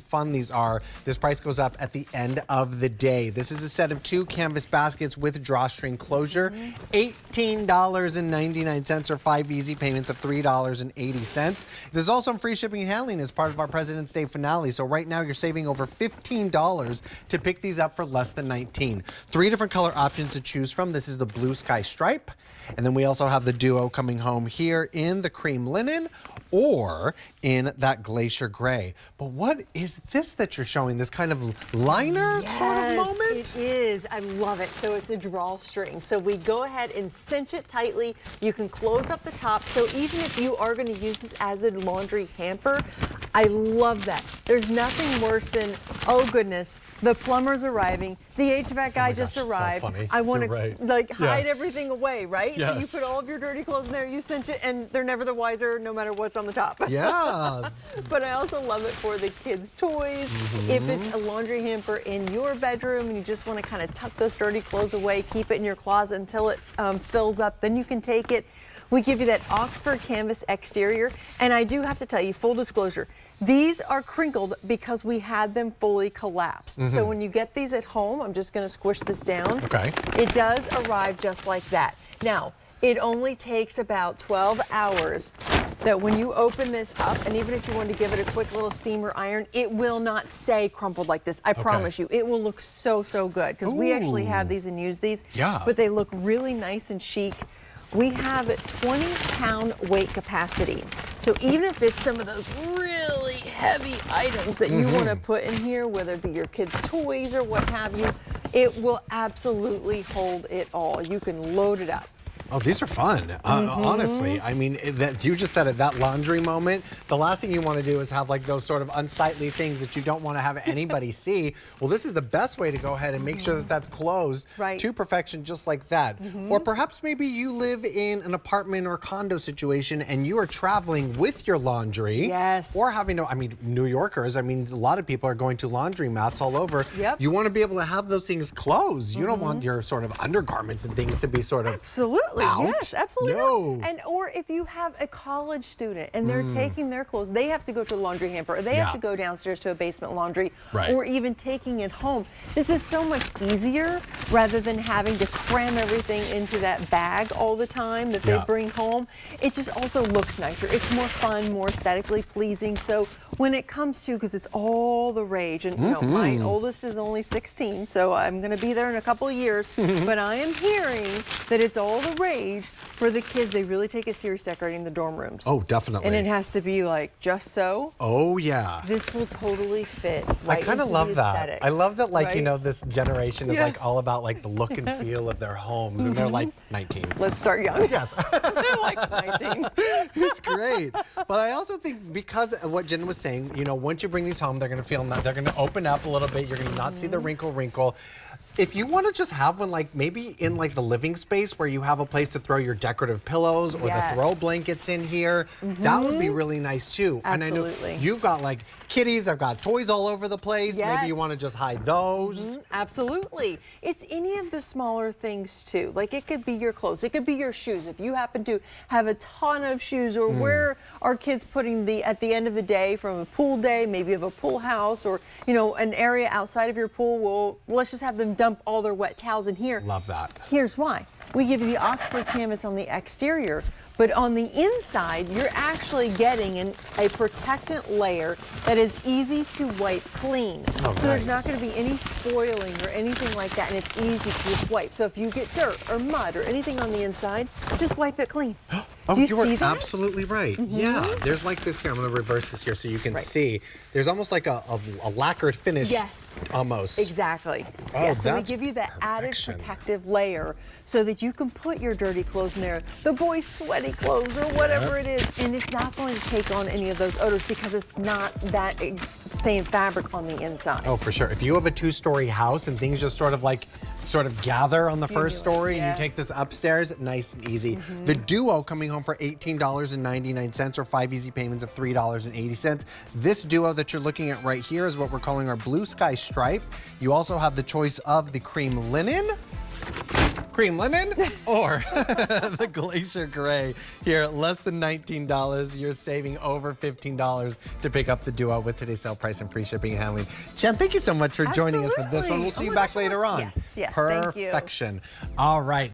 fun these are. This price goes up at the end of the day. This is a set of 2 canvas baskets with drawstring closure. $18.99 or 5 easy payments of $3.80. There's also free shipping and handling as part of our President's Day finale. So right now you're saving over $15 to pick these up for less than $19. 3 different color options to choose from. This is the blue sky stripe. And then we also have the duo coming home here in the cream linen or in that glacier gray. But what is this that you're showing? This kind of liner sort of moment? It is. I love it. So it's a drawstring. So we go ahead and cinch it tightly. You can close up the top. So even if you are going to use this as a laundry hamper, I love that. There's nothing worse than, oh goodness, the plumber's arriving. The HVAC guy just arrived. So funny. I want to hide Yes. everything away, right? Yes. So you put all of your dirty clothes in there, you cinch it, and they're never the wiser no matter what's on the top. Yeah. But I also love it for the kids' toys. If it's a laundry hamper in your bedroom and you just want to kind of tuck those dirty clothes away, keep it in your closet until it fills up, then you can take it. We give you that Oxford canvas exterior. And I do have to tell you, full disclosure, these are crinkled because we had them fully collapsed. So when you get these at home, I'm just going to squish this down. Okay. It does arrive just like that. Now, it only takes about 12 hours that when you open this up, and even if you want to give it a quick little steam or iron, it will not stay crumpled like this. I promise you. It will look so, so good because we actually have these and use these. Yeah. But they look really nice and chic. We have a 20-pound weight capacity. So even if it's some of those really heavy items that you want to put in here, whether it be your kids' toys or what have you, it will absolutely hold it all. You can load it up. Oh, these are fun. Honestly, I mean, that you just said it, that laundry moment, the last thing you want to do is have like those sort of unsightly things that you don't want to have anybody see. Well, this is the best way to go ahead and make sure that that's closed to perfection just like that. Or perhaps maybe you live in an apartment or condo situation and you are traveling with your laundry. Yes. Or having to, I mean, New Yorkers, I mean, a lot of people are going to laundry mats all over. Yep. You want to be able to have those things closed. You don't want your sort of undergarments and things to be sort of Absolutely. out. Yes, absolutely. No. And or if you have a college student and they're taking their clothes, they have to go to the laundry hamper, or they have to go downstairs to a basement laundry, or even taking it home. This is so much easier rather than having to cram everything into that bag all the time that they bring home. It just also looks nicer. It's more fun, more aesthetically pleasing. So when it comes to, because it's all the rage, and you know, my oldest is only 16, so I'm going to be there in a couple of years, but I am hearing that it's all the rage for the kids. They really take it serious decorating the dorm rooms. Oh, definitely. And it has to be like just so. Oh, yeah. This will totally fit I right kind of into love the that. aesthetics, I love that, like, right? you know, this generation is like all about like the look and feel of their homes, and they're like 19. Let's start young. Yes. They're like 19. It's great. But I also think because of what Jen was saying, you know, once you bring these home, they're going to feel, they're going to open up a little bit. You're going to not see the wrinkle. If you want to just have one, like maybe in like the living space where you have a place to throw your decorative pillows or the throw blankets in here, that would be really nice too. Absolutely. And I know you've got like kitties, I've got toys all over the place. Maybe you want to just hide those. Absolutely. It's any of the smaller things too. Like it could be your clothes, it could be your shoes. If you happen to have a ton of shoes, or where are kids putting at the end of the day from a pool day, maybe you have a pool house or, you know, an area outside of your pool, well, let's just have them dump all their wet towels in here. Love that. Here's why. We give you the Oxford canvas on the exterior, but on the inside, you're actually getting a protectant layer that is easy to wipe clean. Oh, so there's not going to be any spoiling or anything like that, and it's easy to just wipe. So if you get dirt or mud or anything on the inside, just wipe it clean. Oh, Do you you're see that? absolutely right. Yeah, there's like this here. I'm going to reverse this here so you can see. There's almost like a lacquered finish. Yes. Almost. Exactly. Oh, so we that's give you that added perfection. protective layer so that you can put your dirty clothes in there, the boys' sweaty clothes or whatever it is, and it's not going to take on any of those odors because it's not that same fabric on the inside. Oh, for sure. If you have a 2-story house and things just sort of gather on the first story and you take this upstairs, nice and easy. The duo coming home for $18.99 or 5 easy payments of $3.80. This duo that you're looking at right here is what we're calling our blue sky stripe. You also have the choice of the cream linen cream linen or the Glacier Gray here, less than $19. You're saving over $15 to pick up the duo with today's sale price and free shipping and handling. Jen, thank you so much for joining us for this one. We'll see you back later on. Yes, thank you. Perfection. All right.